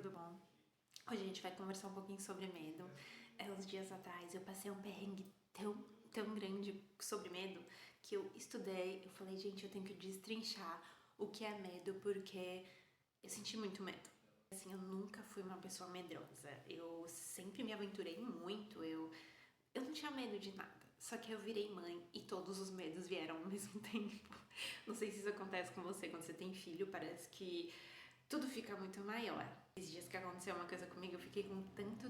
tudo bom? Hoje a gente vai conversar um pouquinho sobre medo. Uns dias atrás eu passei um perrengue tão grande sobre medo que eu estudei, eu falei, gente, eu tenho que destrinchar o que é medo porque eu senti muito medo. Assim, eu nunca fui uma pessoa medrosa, eu sempre me aventurei muito, eu não tinha medo de nada. Só que eu virei mãe e todos os medos vieram ao mesmo tempo. Não sei se isso acontece com você quando você tem filho, parece que tudo fica muito maior. Esses dias que aconteceu uma coisa comigo, eu fiquei com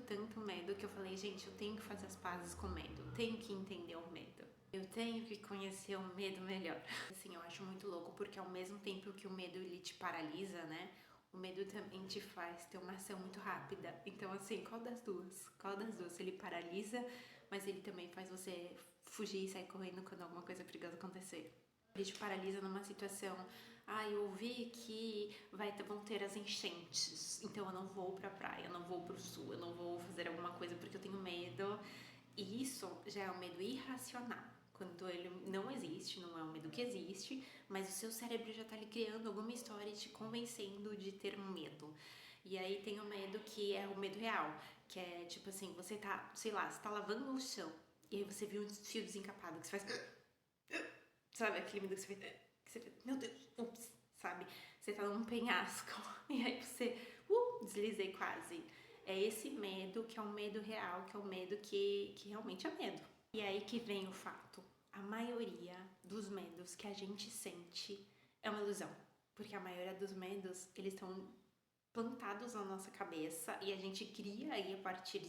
tanto medo que eu falei, gente, eu tenho que fazer as pazes com o medo, eu tenho que entender o medo. Eu tenho que conhecer o medo melhor. Assim, eu acho muito louco porque ao mesmo tempo que o medo ele te paralisa, né? O medo também te faz ter uma ação muito rápida. Então, assim, qual das duas? Qual das duas? Ele paralisa, mas ele também faz você fugir e sair correndo quando alguma coisa perigosa acontecer. Ele te paralisa numa situação, eu ouvi que vão ter as enchentes, então eu não vou pra praia, eu não vou pro sul, eu não vou fazer alguma coisa porque eu tenho medo. E isso já é um medo irracional. Quando ele não existe, não é um medo que existe, mas o seu cérebro já tá ali criando alguma história e te convencendo de ter um medo. E aí tem o medo que é o medo real, que é tipo assim, você tá, sei lá, você tá lavando o chão, e aí você viu um fio desencapado que você faz... Sabe, aquele medo que você meu Deus, ups, sabe? Você tá num penhasco e aí você, deslizei quase. É esse medo que é um medo real, que é um medo que realmente é medo. E aí que vem o fato. A maioria dos medos que a gente sente é uma ilusão. Porque a maioria dos medos, eles estão plantados na nossa cabeça e a gente cria aí a partir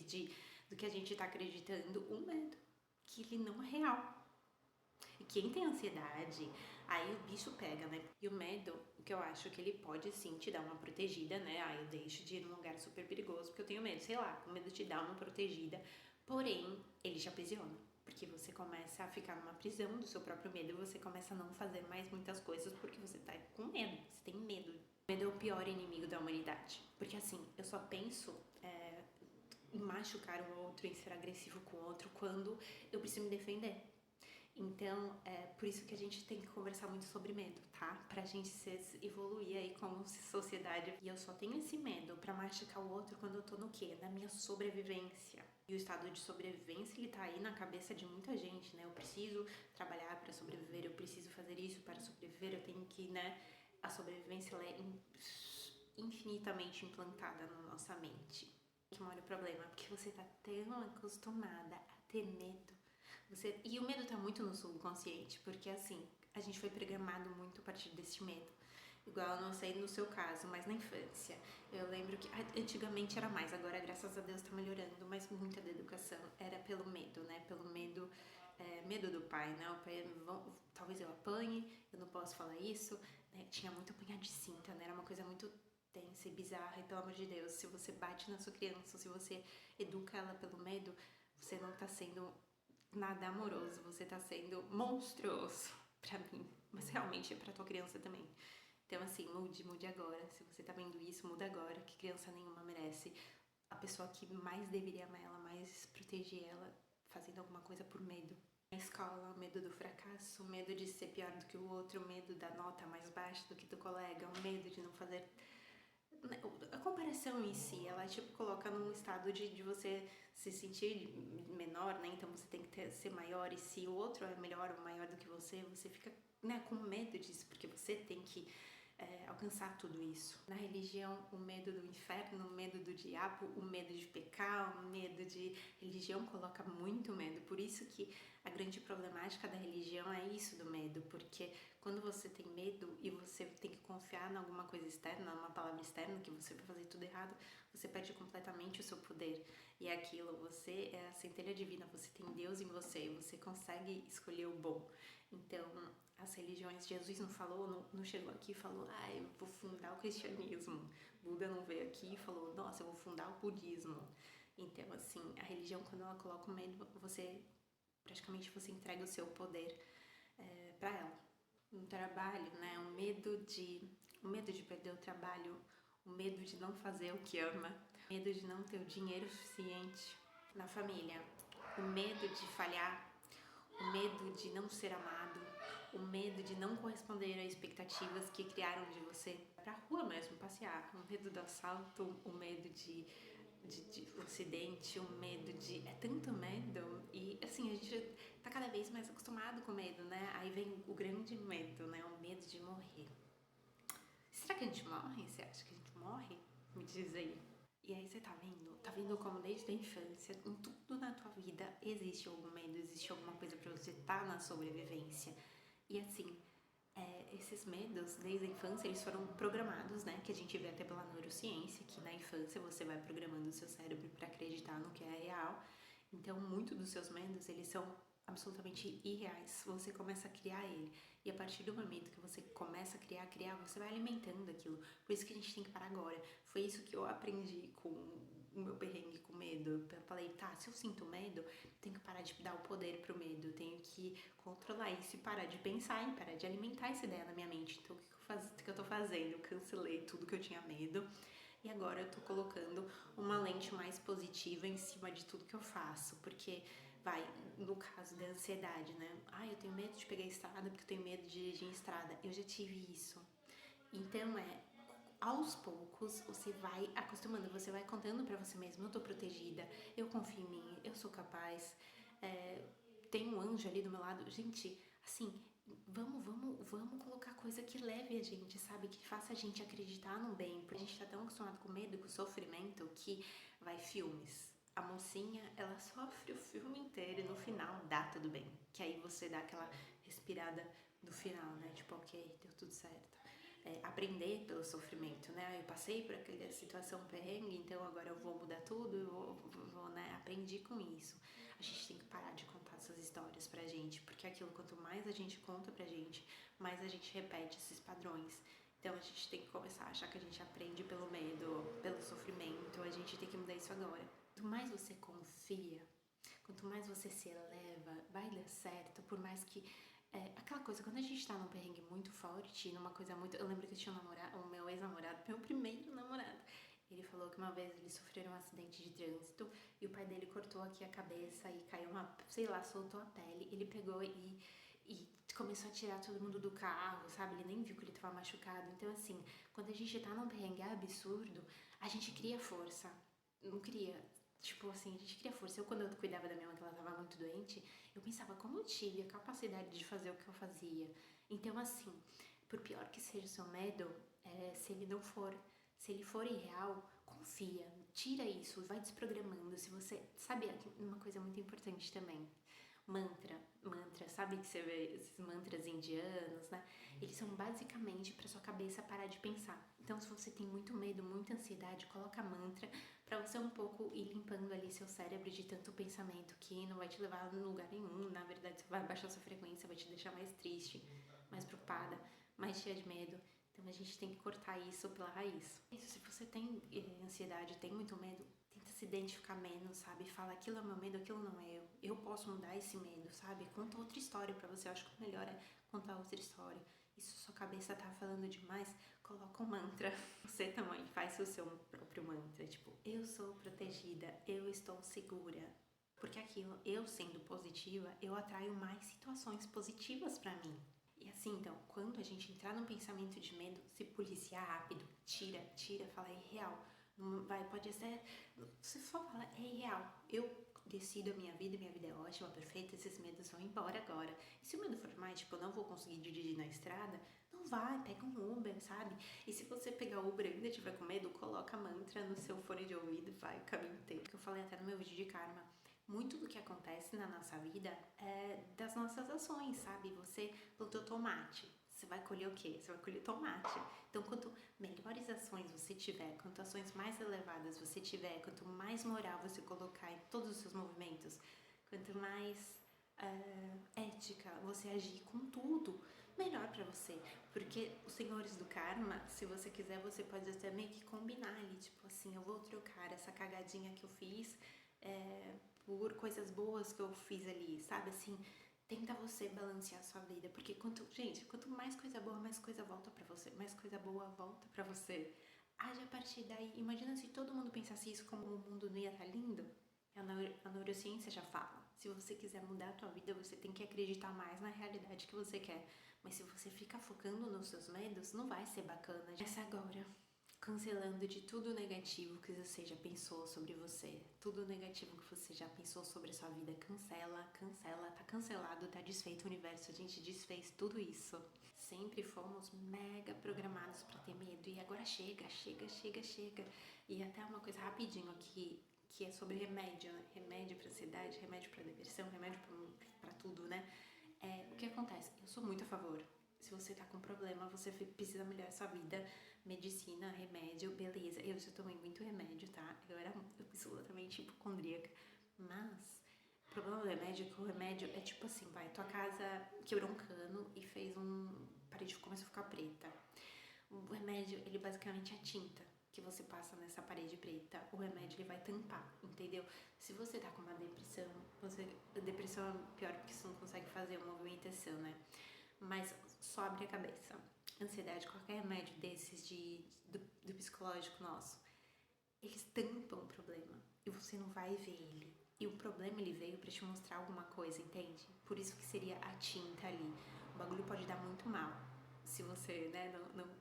do que a gente tá acreditando um medo que ele não é real. E quem tem ansiedade, aí o bicho pega, né? E o medo, o que eu acho que ele pode sim te dar uma protegida, né? Eu deixo de ir num lugar super perigoso porque eu tenho medo, sei lá, o medo te dá uma protegida, porém, ele te aprisiona. Porque você começa a ficar numa prisão do seu próprio medo e você começa a não fazer mais muitas coisas porque você tá com medo, você tem medo. O medo é o pior inimigo da humanidade. Porque assim, eu só penso em machucar o outro, em ser agressivo com o outro quando eu preciso me defender. Então, é por isso que a gente tem que conversar muito sobre medo, tá? Pra gente evoluir aí como sociedade. E eu só tenho esse medo pra machucar o outro quando eu tô no quê? Na minha sobrevivência. E o estado de sobrevivência, ele tá aí na cabeça de muita gente, né? Eu preciso trabalhar pra sobreviver, eu preciso fazer isso para sobreviver, eu tenho que, né? A sobrevivência, ela é infinitamente implantada na nossa mente. Que mora o problema, porque você tá tão acostumada a ter medo. E o medo tá muito no subconsciente, porque assim, a gente foi programado muito a partir desse medo. Igual, eu não sei no seu caso, mas na infância. Eu lembro que antigamente era mais, agora graças a Deus tá melhorando, mas muita da educação era pelo medo, né? Pelo medo, medo do pai, né? O pai, talvez eu apanhe, eu não posso falar isso, né? Tinha muito apanhar de cinta, né? Era uma coisa muito tensa e bizarra, e pelo amor de Deus, se você bate na sua criança, se você educa ela pelo medo, você não tá sendo nada amoroso, você tá sendo monstruoso pra mim, mas realmente é pra tua criança também. Então assim, mude agora. Se você tá vendo isso, muda agora, que criança nenhuma merece a pessoa que mais deveria amar ela, mais proteger ela, fazendo alguma coisa por medo. Na escola, o medo do fracasso, o medo de ser pior do que o outro, o medo da nota mais baixa do que teu colega, o medo de não fazer... A comparação em si, ela tipo coloca num estado de você se sentir menor, né? Então você tem que ser maior, e se o outro é melhor ou maior do que você fica, né, com medo disso, porque você tem que alcançar tudo isso. Na religião, o medo do inferno, o medo do diabo, o medo de pecar, o medo de... Religião coloca muito medo, por isso que a grande problemática da religião é isso do medo, porque quando você tem medo e você tem que confiar em alguma coisa externa, numa palavra externa, que você vai fazer tudo errado, você perde completamente o seu poder. E é aquilo, você é a centelha divina, você tem Deus em você, você consegue escolher o bom. Então, as religiões, Jesus não falou, não chegou aqui e falou, eu vou fundar o cristianismo. Buda não veio aqui e falou, nossa, eu vou fundar o budismo. Então, assim, a religião, quando ela coloca o medo, praticamente você entrega o seu poder para ela. No trabalho, né, o medo de perder o trabalho, o medo de não fazer o que ama, o medo de não ter o dinheiro suficiente. Na família, o medo de falhar, o medo de não ser amado, o medo de não corresponder às expectativas que criaram de você. Pra rua mesmo, passear. O medo do assalto, o medo de um acidente, o medo de... É tanto medo. E assim, a gente tá cada vez mais acostumado com medo, né? Aí vem o grande medo, né? O medo de morrer. Será que a gente morre? Você acha que a gente morre? Me diz aí. E aí você tá vendo como desde a infância, em tudo na tua vida, existe algum medo, existe alguma coisa pra você estar na sobrevivência. E assim, esses medos, desde a infância, eles foram programados, né? Que a gente vê até pela neurociência, que na infância você vai programando o seu cérebro pra acreditar no que é real. Então, muito dos seus medos, eles são absolutamente irreais. Você começa a criar ele. E a partir do momento que você começa a criar, você vai alimentando aquilo. Por isso que a gente tem que parar agora. Foi isso que eu aprendi com o meu perrengue com medo. Eu falei, tá, se eu sinto medo, tenho que parar de dar o poder pro medo. Eu tenho que controlar isso e parar de pensar e parar de alimentar essa ideia na minha mente. Então, o que eu tô fazendo? Eu cancelei tudo que eu tinha medo. E agora eu tô colocando uma lente mais positiva em cima de tudo que eu faço. Porque no caso da ansiedade, né? Eu tenho medo de pegar estrada porque eu tenho medo de dirigir em estrada. Eu já tive isso. Então aos poucos você vai acostumando, você vai contando pra você mesmo, eu tô protegida, eu confio em mim, eu sou capaz, tem um anjo ali do meu lado. Gente, assim, vamos colocar coisa que leve a gente, sabe? Que faça a gente acreditar no bem. Porque a gente tá tão acostumado com medo, com sofrimento, que filmes. A mocinha, ela sofre o filme inteiro e no final dá tudo bem. Que aí você dá aquela respirada no final, né? Tipo, ok, deu tudo certo. Aprender pelo sofrimento, né? Eu passei por aquela situação perrengue, então agora eu vou mudar tudo, né? Aprendi com isso. A gente tem que parar de contar essas histórias pra gente, porque aquilo, quanto mais a gente conta pra gente, mais a gente repete esses padrões. Então a gente tem que começar a achar que a gente aprende pelo medo, pelo sofrimento. A gente tem que mudar isso agora. Quanto mais você confia, quanto mais você se eleva, vai dar certo. Por mais que aquela coisa, quando a gente tá num perrengue muito forte, numa coisa muito... Eu lembro que eu tinha um namorado, o meu ex-namorado, meu primeiro namorado. Ele falou que uma vez eles sofreram um acidente de trânsito e o pai dele cortou aqui a cabeça e caiu soltou a pele. Ele pegou e começou a tirar todo mundo do carro, sabe? Ele nem viu que ele tava machucado. Então, assim, quando a gente tá num perrengue absurdo, a gente cria força. Não cria... Tipo assim, a gente cria força. Quando eu cuidava da minha mãe, que ela tava muito doente, eu pensava como eu tive a capacidade de fazer o que eu fazia. Então, assim, por pior que seja o seu medo, se ele for irreal, confia, tira isso, vai desprogramando. Se você... Sabe uma coisa muito importante também? Mantra, sabe que você vê esses mantras indianos, né? Eles são basicamente pra sua cabeça parar de pensar. Então, se você tem muito medo, muita ansiedade, coloca mantra pra você um pouco ir limpando ali seu cérebro de tanto pensamento que não vai te levar a lugar nenhum. Na verdade, você vai baixar sua frequência, vai te deixar mais triste, mais preocupada, mais cheia de medo. Então, a gente tem que cortar isso pela raiz. Se você tem ansiedade, tem muito medo, tenta se identificar menos, sabe? Fala, aquilo é meu medo, aquilo não é eu. Eu posso mudar esse medo, sabe? Conta outra história pra você. Eu acho que o melhor é contar outra história. E se sua cabeça tá falando demais, coloca um mantra. Você também faz o seu próprio mantra. Tipo, eu sou protegida, eu estou segura. Porque aquilo, eu sendo positiva, eu atraio mais situações positivas pra mim. E assim, então, quando a gente entrar num pensamento de medo, se policiar rápido, tira, fala, é real. Pode ser, você só fala, é irreal. Eu decido a minha vida é ótima, perfeita, esses medos vão embora agora. E se o medo for mais, tipo, eu não vou conseguir dirigir na estrada, não vai, pega um Uber, sabe? E se você pegar o Uber e ainda tiver com medo, coloca mantra no seu fone de ouvido e vai o caminho inteiro. Que eu falei até no meu vídeo de karma. Muito do que acontece na nossa vida é das nossas ações, sabe? Você plantou tomate, você vai colher o quê? Você vai colher tomate. Então, quanto melhores ações você tiver, quanto ações mais elevadas você tiver, quanto mais moral você colocar em todos os seus movimentos, quanto mais ética você agir com tudo, melhor pra você. Porque os senhores do karma, se você quiser, você pode até meio que combinar ali, tipo assim, eu vou trocar essa cagadinha que eu fiz por coisas boas que eu fiz ali, sabe? Assim, tenta você balancear a sua vida, porque quanto mais coisa boa, mais coisa volta pra você, mais coisa boa volta pra você. Age a partir daí. Imagina se todo mundo pensasse isso, como o mundo não ia estar lindo. A neurociência já fala. Se você quiser mudar a tua vida, você tem que acreditar mais na realidade que você quer. Mas se você ficar focando nos seus medos, não vai ser bacana. Essa agora, cancelando de tudo negativo que você já pensou sobre você. Tudo negativo que você já pensou sobre a sua vida. Cancela, cancela. Tá cancelado, tá desfeito o universo. A gente desfez tudo isso. Sempre fomos mega programados pra ter medo. E agora chega, chega, chega, chega. E até uma coisa rapidinho aqui, que é sobre remédio, né? Remédio pra ansiedade, remédio pra depressão, remédio pra tudo, né? O que acontece? Eu sou muito a favor. Se você tá com problema, você precisa melhorar sua vida, medicina, remédio, beleza. Eu já tomei muito remédio, tá? Eu era absolutamente hipocondríaca. Mas o problema do remédio é que o remédio é tipo assim, vai, tua casa quebrou um cano e fez parede começou a ficar preta. O remédio, ele basicamente é a tinta que você passa nessa parede preta. O remédio, ele vai tampar, entendeu? Se você tá com uma depressão, depressão é pior porque você não consegue fazer uma movimentação, né? Mas só abre a cabeça. Ansiedade, qualquer remédio desses do psicológico nosso, eles tampam o problema e você não vai ver ele. E o problema, ele veio pra te mostrar alguma coisa, entende? Por isso que seria a tinta ali. O bagulho pode dar muito mal se você, né,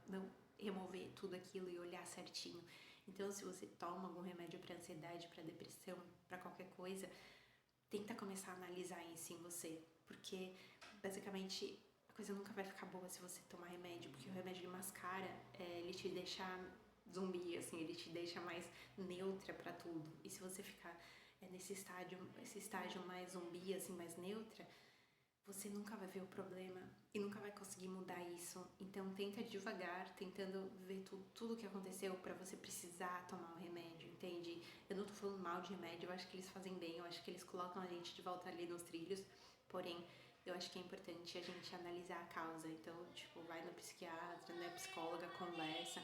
não remover tudo aquilo e olhar certinho. Então, se você toma algum remédio pra ansiedade, pra depressão, pra qualquer coisa, tenta começar a analisar isso em você. Porque, basicamente, a coisa nunca vai ficar boa se você tomar remédio. Porque o remédio, ele mascara, ele te deixa zumbi, assim, ele te deixa mais neutra pra tudo. E se você ficar esse estágio mais zumbi, assim, mais neutra, você nunca vai ver o problema e nunca vai conseguir mudar isso. Então tenta devagar, tentando ver tudo que aconteceu pra você precisar tomar o remédio, entende? Eu não tô falando mal de remédio, eu acho que eles fazem bem, eu acho que eles colocam a gente de volta ali nos trilhos, porém eu acho que é importante a gente analisar a causa. Então, tipo, vai no psiquiatra, né, psicóloga, conversa.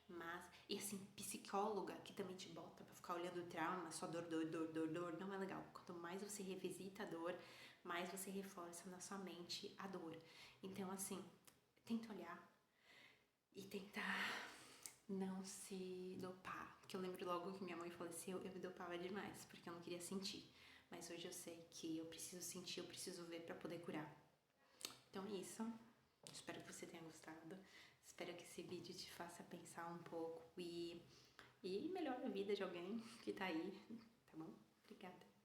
Mas, e assim, psicóloga que também te bota pra ficar olhando o trauma, só dor, dor, dor, dor, dor, não é legal. Quanto mais você revisita a dor, mais você reforça na sua mente a dor. Então, assim, tenta olhar e tentar não se dopar. Porque eu lembro logo que minha mãe faleceu, eu me dopava demais, porque eu não queria sentir. Mas hoje eu sei que eu preciso sentir, eu preciso ver pra poder curar. Então é isso. Espero que você tenha gostado. Espero que esse vídeo te faça pensar um pouco e melhore a vida de alguém que tá aí, tá bom? Obrigada.